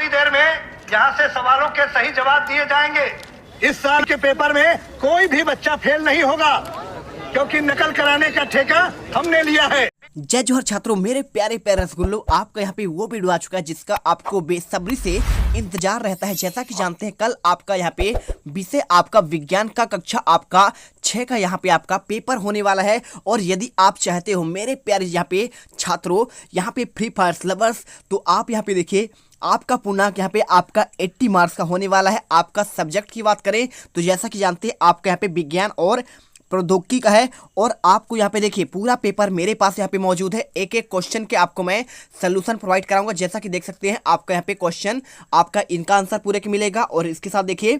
थोड़ी देर में यहाँ से सवालों के सही जवाब दिए जाएंगे। इस साल के पेपर में कोई भी बच्चा फेल नहीं होगा, क्योंकि नकल कराने का ठेका हमने लिया है। जय जोहर छात्रों, मेरे प्यारे प्यारे रसगुल्लो, आपका यहाँ पे वो वीडियो आ चुका है जिसका आपको बेसब्री से इंतजार रहता है। जैसा कि जानते हैं, कल आपका यहाँ पे विषय आपका विज्ञान का कक्षा आपका 6 का यहाँ पे आपका पेपर होने वाला है। और यदि आप चाहते हो मेरे प्यारे यहाँ पे छात्रों, यहाँ पे फ्री फायर लवर्स, तो आप यहाँ पे देखिए आपका पूर्णांक यहाँ पे आपका 80 मार्क्स का होने वाला है। आपका सब्जेक्ट की बात करें तो जैसा कि जानते हैं आपका यहाँ पे विज्ञान और प्रौद्योगिकी का है। और आपको यहाँ पे देखिए पूरा पेपर मेरे पास यहाँ पे मौजूद है। एक एक क्वेश्चन के आपको मैं सोल्यूशन प्रोवाइड कराऊंगा। जैसा कि देख सकते हैं आपका यहाँ पे क्वेश्चन आपका इनका आंसर पूरे के मिलेगा। और इसके साथ देखिए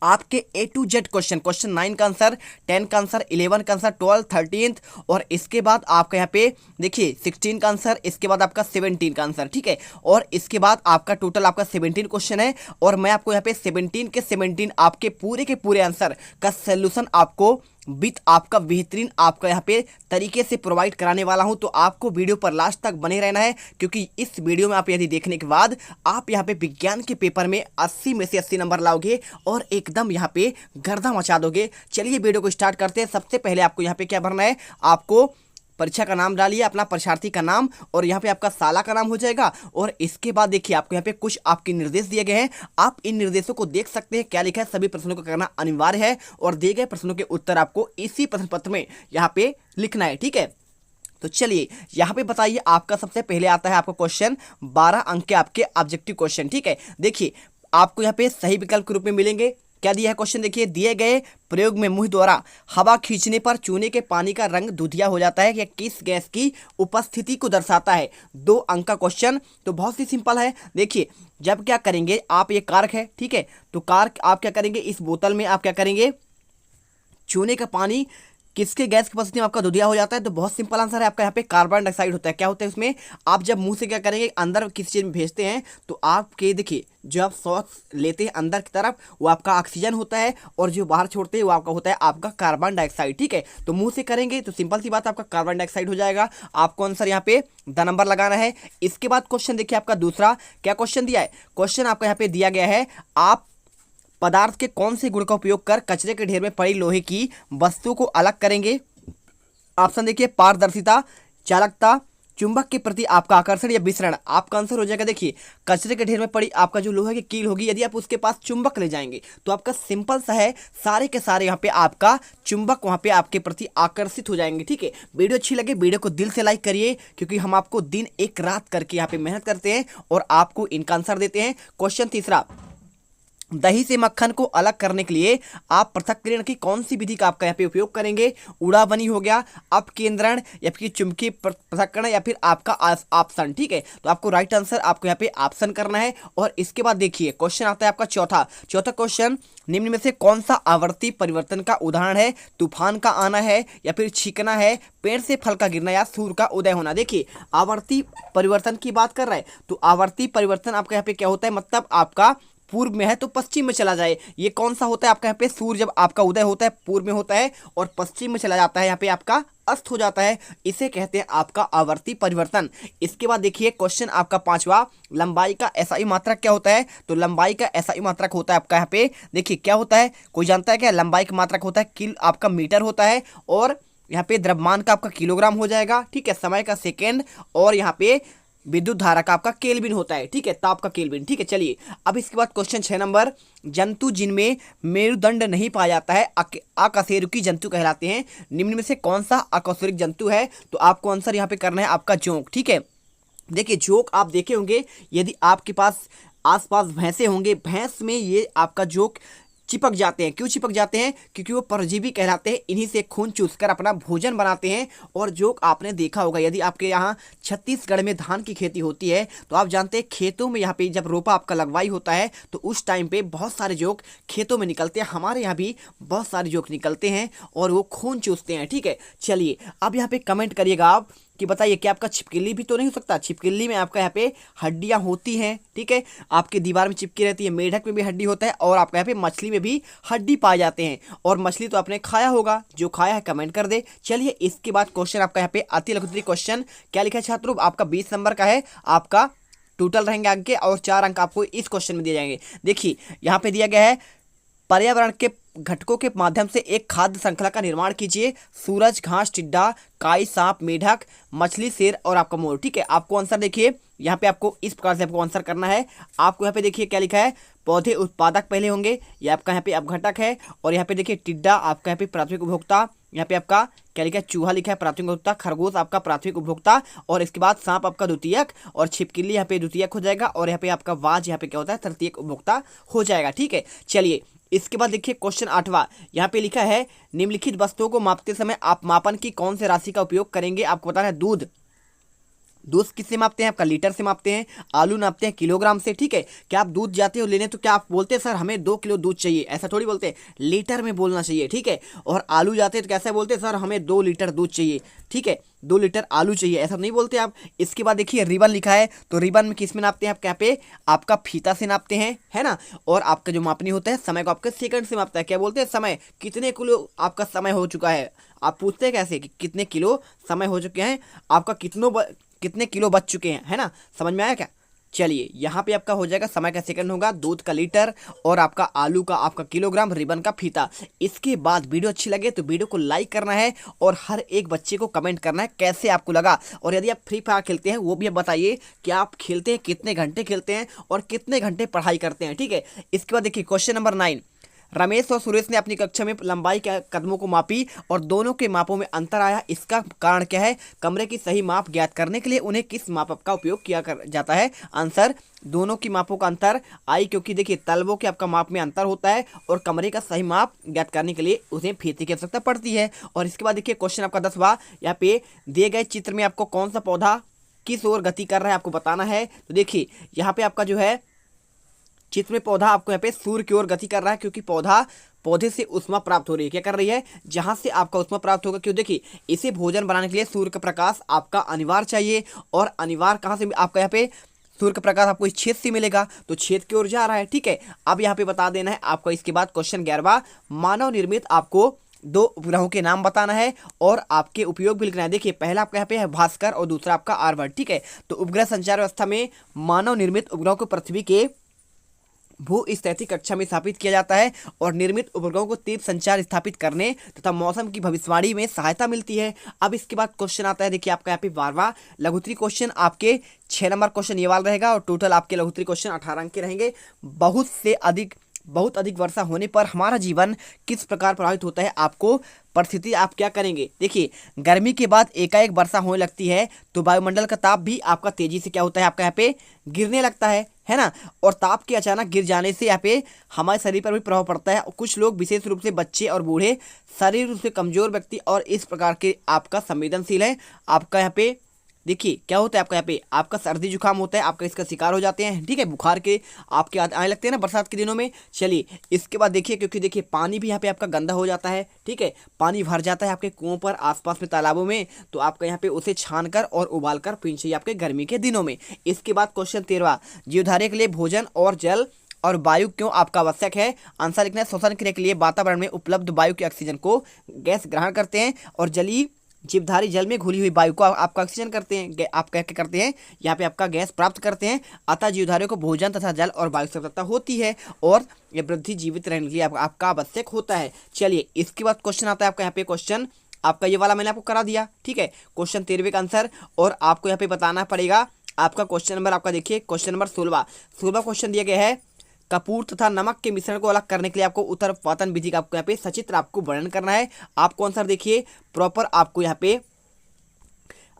आपके A to Z क्वेश्चन 9 का आंसर, 10 का आंसर, 11 का आंसर, 12, 13 और इसके बाद आपका यहाँ पे देखिए 16 का आंसर, इसके बाद आपका 17 का आंसर, ठीक है। और इसके बाद आपका टोटल आपका 17 क्वेश्चन है। और मैं आपको यहाँ पे 17 के 17 आपके पूरे के पूरे आंसर का सोल्यूशन आपको विथ आपका बेहतरीन आपका यहाँ पे तरीके से प्रोवाइड कराने वाला हूं। तो आपको वीडियो पर लास्ट तक बने रहना है, क्योंकि इस वीडियो में आप यदि देखने के बाद आप यहाँ पे विज्ञान के पेपर में 80 में से 80 नंबर लाओगे और एकदम यहाँ पे गर्दा मचा दोगे। चलिए वीडियो को स्टार्ट करते हैं। सबसे पहले आपको यहाँ पे क्या भरना है, आपको परीक्षा का नाम डालिए, अपना परीक्षार्थी का नाम, और यहाँ पे आपका साला का नाम हो जाएगा। और इसके बाद देखिए आपको यहाँ पे कुछ आपके निर्देश दिए गए हैं। आप इन निर्देशों को देख सकते हैं। क्या लिखा है, सभी प्रश्नों को करना अनिवार्य है और दिए गए प्रश्नों के उत्तर आपको इसी प्रश्न पत्र में यहाँ पे लिखना है, ठीक है। तो चलिए यहाँ पे बताइए, आपका सबसे पहले आता है आपका क्वेश्चन 12 अंक के आपके ऑब्जेक्टिव क्वेश्चन, ठीक है। देखिए आपको यहाँ पे सही विकल्प के रूप में मिलेंगे। क्या दिया है क्वेश्चन, देखिए दिए गए प्रयोग में मुंह द्वारा हवा खींचने पर चूने के पानी का रंग दूधिया हो जाता है, यह किस गैस की उपस्थिति को दर्शाता है। 2 अंक का क्वेश्चन, तो बहुत ही सिंपल है। देखिए जब क्या करेंगे आप, ये कार्क है, ठीक है, तो कार्क आप क्या करेंगे, इस बोतल में आप क्या करेंगे, चूने का पानी किसके गैस की उपस्थिति में आपका दूधिया हो जाता है। तो बहुत सिंपल आंसर है आपका यहाँ पे कार्बन डाइऑक्साइड होता है। क्या होता है उसमें, आप जब मुंह से क्या करेंगे अंदर किसी चीज़ में भेजते हैं तो आपके देखिए जो आप सांस लेते हैं अंदर की तरफ वो आपका ऑक्सीजन होता है, और जो बाहर छोड़ते हैं वो आपका होता है आपका कार्बन डाइऑक्साइड, ठीक है। तो मुंह से करेंगे तो सिंपल सी बात आपका कार्बन डाइऑक्साइड हो जाएगा। आपको आंसर यहाँ पे द नंबर लगाना है। इसके बाद क्वेश्चन देखिए आपका दूसरा, क्या क्वेश्चन दिया है, क्वेश्चन आपका यहाँ पे दिया गया है, आप पदार्थ के कौन से गुण का उपयोग कर कचरे के ढेर में पड़ी लोहे की वस्तु को अलग करेंगे। ऑप्शन देखिए पारदर्शिता, चालकता, चुंबक के प्रति आपका आकर्षण या विसरण। आपका आंसर हो जाएगा देखिए कचरे के ढेर में पड़ी आपका जो लोहे की कील होगी, यदि आप उसके पास चुंबक ले जाएंगे तो आपका सिंपल सा है, सारे के सारे यहाँ पे आपका चुंबक वहाँ पे आपके प्रति आकर्षित हो जाएंगे, ठीक है। वीडियो अच्छी लगे वीडियो को दिल से लाइक करिए, क्योंकि हम आपको दिन एक रात करके यहाँ पे मेहनत करते हैं और आपको इनका आंसर देते हैं। क्वेश्चन तीसरा, दही से मक्खन को अलग करने के लिए आप पृथक्करण की कौन सी विधि का आपका यहाँ पे उपयोग करेंगे। उड़ाबनी हो गया, अपकेंद्रण, या फिर चुंबकीय पृथक्करण, या फिर आपका ऑप्शन, ठीक है। तो आपको राइट आंसर आपको यहाँ पे ऑप्शन करना है। और इसके बाद देखिए क्वेश्चन आता है आपका चौथा क्वेश्चन, निम्न में से कौन सा आवर्ती परिवर्तन का उदाहरण है। तूफान का आना है, या फिर छींकना है, पेड़ से फल का गिरना, या सूर्य का उदय होना। देखिए आवर्ती परिवर्तन की बात कर रहा है, तो आवर्ती परिवर्तन आपका यहाँ पे क्या होता है, मतलब आपका पूर्व में है तो पश्चिम में चला जाए। ये कौन सा होता है आपका यहाँ पे, सूर्य जब आपका उदय होता है पूर्व में होता है और पश्चिम में चला जाता है, यहाँ पे आपका अस्त हो जाता है, इसे कहते हैं आपका आवर्ती परिवर्तन। इसके बाद देखिए क्वेश्चन आपका पांचवा, लंबाई का एसआई मात्रक क्या होता है। तो लंबाई का एसआई मात्रक होता है आपका यहाँ पे देखिए क्या होता है, कोई जानता है क्या, लंबाई का मात्रक होता है किल आपका मीटर होता है, और यहाँ पे द्रव्यमान का आपका किलोग्राम हो जाएगा, ठीक है। समय का सेकेंड, और यहाँ पे विद्युत धारा का आपका केल्विन होता है, ठीक है, ताप का केल्विन, ठीक है। चलिए अब इसके बाद क्वेश्चन 6 नंबर, जंतु जिनमें मेरुदंड नहीं पाया जाता है अकशेरुकी जंतु कहलाते हैं। निम्न में से कौन सा अकशेरुकी जंतु है। तो आपको आंसर यहाँ पे करना है आपका जोंक, ठीक है। देखिए जोंक आप देखे होंगे, यदि आपके पास आसपास भैंसे होंगे, भैंस में ये आपका जोंक चिपक जाते हैं। क्यों चिपक जाते हैं, क्योंकि वो परजीवी कहलाते हैं, इन्हीं से खून चूसकर अपना भोजन बनाते हैं। और जो आपने देखा होगा, यदि आपके यहाँ छत्तीसगढ़ में धान की खेती होती है तो आप जानते हैं खेतों में यहाँ पे जब रोपा आपका लगवाई होता है तो उस टाइम पे बहुत सारे जोक खेतों में निकलते हैं। हमारे यहाँ भी बहुत सारे जोक निकलते हैं और वो खून चूसते हैं, ठीक है। चलिए अब यहाँ पे कमेंट करिएगा आप कि बताइए कि आपका छिपकली भी तो नहीं हो सकता। छिपकली में आपका यहाँ पे हड्डियाँ होती हैं, ठीक है, आपके दीवार में चिपकी रहती है। मेढक में भी हड्डी होता है, और आपका यहाँ पे मछली में भी हड्डी पाए जाते हैं। और मछली तो आपने खाया होगा, जो खाया है कमेंट कर दे। चलिए इसके बाद क्वेश्चन आपका यहाँ पे अति लघुत्तरीय क्वेश्चन क्या लिखा है छात्रों, आपका 20 नंबर का है, आपका टोटल रहेंगे अंक के, और 4 अंक आपको इस क्वेश्चन में दिए जाएंगे। देखिए यहाँ पे दिया गया है, पर्यावरण के घटकों के माध्यम से एक खाद्य श्रृंखला का निर्माण कीजिए। सूरज, घास, टिड्डा, काई, सांप, मेढक, मछली, शेर और आपका मोर। ठीक है, आपको आंसर देखिए यहाँ पे आपको इस प्रकार से आपको आंसर करना है। आपको यहाँ पे देखिए क्या लिखा है, पौधे उत्पादक पहले होंगे, ये आपका यहाँ पे अपघटक है। और यहाँ पे देखिए टिड्डा आपका यहाँ पे प्राथमिक उपभोक्ता, यहाँ पे आपका क्या लिखा है, चूहा लिखा है प्राथमिक उपभोक्ता, खरगोश आपका प्राथमिक उपभोक्ता, और इसके बाद सांप आपका द्वितीयक, और छिपकली यहाँ पे द्वितीयक हो जाएगा, और यहाँ पे आपका वाज यहाँ पे क्या होता है, तृतीयक उपभोक्ता हो जाएगा। ठीक है, चलिए इसके बाद देखिए क्वेश्चन 8वां, यहाँ पे लिखा है निम्नलिखित वस्तुओं को मापते समय आप मापन की कौन से राशि का उपयोग करेंगे। आपको बताना है दूध किससे मापते हैं, आपका लीटर से मापते हैं, आलू नापते हैं किलोग्राम से। ठीक है, क्या आप दूध जाते हो लेने तो क्या आप बोलते हैं सर हमें 2 किलो दूध चाहिए, ऐसा थोड़ी बोलते हैं, लीटर में बोलना चाहिए। ठीक है, और आलू जाते हैं तो कैसे बोलते हैं सर हमें 2 लीटर दूध चाहिए। ठीक है, 2 लीटर आलू चाहिए, ऐसा नहीं बोलते आप। इसके बाद देखिए रिबन लिखा है, तो रिबन में किस में नापते हैं आप, क्या पे आपका फीता से नापते हैं, है ना। और आपका जो मापनी होता है समय को आपके सेकंड से मापता है, क्या बोलते हैं समय, कितने किलो आपका समय हो चुका है। आप पूछते हैं कैसे कि कितने किलो समय हो चुके हैं, आपका कितने किलो बच चुके हैं, है ना। समझ में आया क्या। चलिए यहाँ पे आपका हो जाएगा समय का सेकंड होगा, दूध का लीटर, और आपका आलू का आपका किलोग्राम, रिबन का फीता। इसके बाद वीडियो अच्छी लगे तो वीडियो को लाइक करना है, और हर एक बच्चे को कमेंट करना है कैसे आपको लगा। और यदि आप फ्री फायर खेलते हैं वो भी आप बताइए कि आप खेलते हैं, कितने घंटे खेलते हैं और कितने घंटे पढ़ाई करते हैं। ठीक है, इसके बाद देखिए क्वेश्चन नंबर 9, रमेश और सुरेश ने अपनी कक्षा में लंबाई के कदमों को मापी और दोनों के मापों में अंतर आया, इसका कारण क्या है। कमरे की सही माप ज्ञात करने के लिए उन्हें किस मापक का उपयोग किया जाता है। आंसर दोनों की मापों का अंतर आई, क्योंकि देखिए तलवों के आपका माप में अंतर होता है, और कमरे का सही माप ज्ञात करने के लिए उसे फीते की आवश्यकता पड़ती है। और इसके बाद देखिए क्वेश्चन आपका 10वां, यहाँ पे दिए गए चित्र में आपको कौन सा पौधा किस ओर गति कर रहा है आपको बताना है। तो देखिए यहाँ पे आपका जो है चित्र में पौधा आपको यहाँ पे सूर्य की ओर गति कर रहा है, क्योंकि पौधे से ऊष्मा प्राप्त हो रही है। क्या कर रही है, जहां से आपका ऊष्मा प्राप्त होगा। क्यों, देखिए इसे भोजन बनाने के लिए सूर्य का प्रकाश आपका अनिवार्य चाहिए, और अनिवार्य कहाँ से आपका यहाँ पे सूर्य का प्रकाश आपको इस छेद से मिलेगा, तो छेद की ओर जा रहा है। ठीक है, अब यहाँ पे बता देना है आपको। इसके बाद क्वेश्चन 11वां, मानव निर्मित आपको 2 उपग्रहों के नाम बताना है और आपके उपयोग भी लिखना है। देखिए पहला आपका यहाँ पे है भास्कर और दूसरा आपका आर्यभट्ट। ठीक है, तो उपग्रह संचार व्यवस्था में मानव निर्मित उपग्रहों को पृथ्वी के भू स्थिति कक्षा में स्थापित किया जाता है, और निर्मित उपग्रहों को तीव्र संचार स्थापित करने तथा मौसम की भविष्यवाणी में सहायता मिलती है। अब इसके बाद क्वेश्चन आता है, देखिए आपका यहाँ पे 12वां लघुत्तरी क्वेश्चन, आपके 6 नंबर क्वेश्चन ये वाला रहेगा, और टोटल आपके लघुत्तरी क्वेश्चन 18 अंक के रहेंगे। बहुत अधिक वर्षा होने पर हमारा जीवन किस प्रकार प्रभावित होता है, आपको परिस्थिति आप क्या करेंगे। देखिए गर्मी के बाद एकाएक वर्षा होने लगती है, तो वायुमंडल का ताप भी आपका तेजी से क्या होता है, आपका यहाँ पे गिरने लगता है ना। और ताप के अचानक गिर जाने से यहाँ पे हमारे शरीर पर भी प्रभाव पड़ता है। कुछ लोग विशेष रूप से बच्चे और बूढ़े, शरीर रूप से कमजोर व्यक्ति और इस प्रकार के आपका संवेदनशील है। आपका यहाँ पे देखिए क्या होता है, आपका यहाँ पे आपका सर्दी जुकाम होता है, आपका इसका शिकार हो जाते हैं। ठीक है, बुखार के आपके आने लगते हैं ना बरसात के दिनों में। चलिए इसके बाद देखिए, क्योंकि देखिए पानी भी यहाँ पे आपका गंदा हो जाता है। ठीक है, पानी भर जाता है आपके कुओं पर, आसपास में तालाबों में, तो आपका यहाँ पे उसे छानकर और उबालकर पीना चाहिए आपके गर्मी के दिनों में। इसके बाद क्वेश्चन 13वां, जीवधारी के लिए भोजन और जल और वायु क्यों आपका आवश्यक है। आंसर लिखना है, श्वसन क्रिया के लिए वातावरण में उपलब्ध वायु के ऑक्सीजन को गैस ग्रहण करते हैं, और जलीय जीवधारी जल में घुली हुई वायु को आपका ऑक्सीजन करते हैं, आप क्या करते हैं यहाँ पे आपका गैस प्राप्त करते हैं। अतः जीवधारियों को भोजन तथा जल और वायु की आवश्यकता होती है, और ये वृद्धि जीवित रहने के लिए आपका आवश्यक होता है। चलिए इसके बाद क्वेश्चन आता है आपका यहाँ पे क्वेश्चन आपका ये वाला मैंने आपको करा दिया। ठीक है, क्वेश्चन 13वें का आंसर, और आपको यहाँ पे बताना पड़ेगा आपका क्वेश्चन नंबर, आपका देखिए क्वेश्चन नंबर 16वां क्वेश्चन दिया गया है, कपूर तथा नमक के मिश्रण को अलग करने के लिए आपको उत्तरपातन विधि का आपको यहाँ पे सचित्र आपको वर्णन करना है। आपको आंसर देखिए प्रॉपर आपको यहाँ पे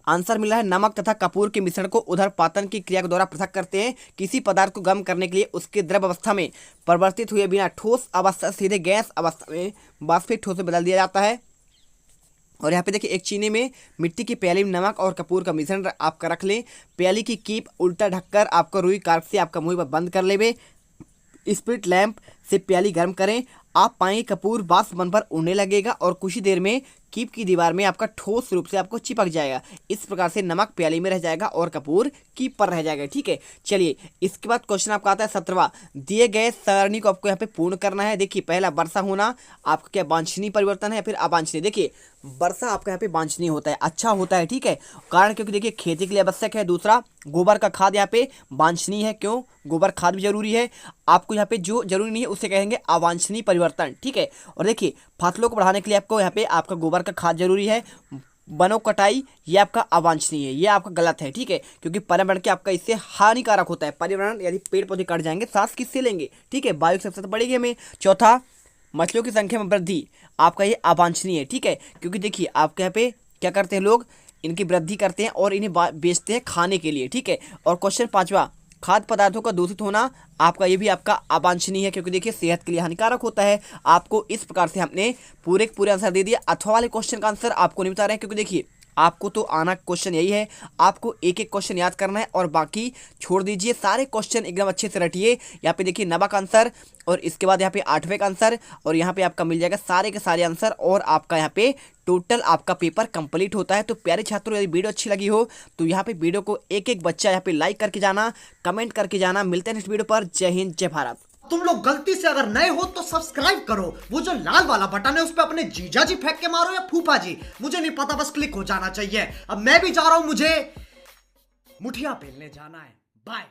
आंसर मिला है, नमक तथा कपूर के मिश्रण को उदरपातन की क्रिया के द्वारा पृथक करते हैं। किसी पदार्थ को गर्म करने के लिए उसके द्रव अवस्था में परिवर्तित हुए बिना ठोस अवस्था सीधे गैस अवस्था में वाष्पित ठोस में बदल दिया जाता है। और यहाँ पे देखिए एक चीनी में मिट्टी की प्याली में नमक और कपूर का मिश्रण आपका रख लें, प्याली की कीप उल्टा ढककर आपका रुई कार्प से आपका मुंह बंद कर लेवे, स्पिरिट लैंप से प्याली गर्म करें। आप पाएंगे कपूर वाष्प बन पर उड़ने लगेगा और कुछ ही देर में कीप की दीवार में आपका ठोस रूप से आपको चिपक जाएगा। इस प्रकार से नमक प्याली में रह जाएगा और कपूर कीप पर रह जाएगा। ठीक है, चलिए इसके बाद क्वेश्चन आपका आता है 17वां। दिए गए सरणी को आपको यहाँ पे पूर्ण करना है। देखिए पहला वर्षा होना आपका क्या वांछनीय परिवर्तन है, फिर अवांछनीय। देखिए वर्षा आपका यहाँ पे वांछनीय होता है, अच्छा होता है। ठीक है, कारण क्योंकि देखिए खेती के लिए आवश्यक है। दूसरा गोबर का खाद यहाँ पे वांछनीय है, क्यों, गोबर खाद भी जरूरी है। आपको यहाँ पे जो जरूरी नहीं है उसे कहेंगे अवांछनीय परिवर्तन। ठीक है, और देखिए फसलों को बढ़ाने के लिए आपको यहाँ पे आपका गोबर का खाद जरूरी है। वनों कटाई ये आपका अवांछनीय है, ये आपका गलत है। ठीक है, क्योंकि पर्यावरण के आपका इससे हानिकारक होता है। पर्यावरण यदि पेड़ पौधे कट जाएंगे सांस किससे लेंगे। ठीक है, वायु सबसे बढ़ेगी हमें। चौथा मछलियों की संख्या में वृद्धि आपका ये अवांछनीय है। ठीक है, क्योंकि देखिए आपके यहाँ पे क्या करते हैं लोग, इनकी वृद्धि करते हैं और इन्हें बेचते हैं खाने के लिए। ठीक है, और क्वेश्चन 5वां खाद्य पदार्थों का दूषित होना आपका ये भी आपका अवांछनीय है, क्योंकि देखिए सेहत के लिए हानिकारक होता है। आपको इस प्रकार से हमने पूरे आंसर दे दिया। अथवा वाले क्वेश्चन का आंसर आपको नहीं बता रहे हैं, क्योंकि देखिए आपको तो आना क्वेश्चन यही है, आपको एक एक क्वेश्चन याद करना है और बाकी छोड़ दीजिए। सारे क्वेश्चन एकदम अच्छे से रटिए। यहाँ पे देखिए 9वां का आंसर और इसके बाद यहाँ पे 8वें का आंसर और यहाँ पे आपका मिल जाएगा सारे के सारे आंसर और आपका यहाँ पे टोटल आपका पेपर कंप्लीट होता है। तो प्यारे छात्रों यदि वीडियो अच्छी लगी हो तो यहाँ पे वीडियो को एक एक बच्चा यहाँ पे लाइक करके जाना, कमेंट करके जाना। मिलते हैं नेक्स्ट वीडियो पर। जय हिंद, जय भारत। तुम लोग गलती से अगर नए हो तो सब्सक्राइब करो, वो जो लाल वाला बटन है उस पे अपने जीजा जी फेंक के मारो या फूफा जी, मुझे नहीं पता, बस क्लिक हो जाना चाहिए। अब मैं भी जा रहा हूं, मुझे मुठिया पेलने जाना है। बाय।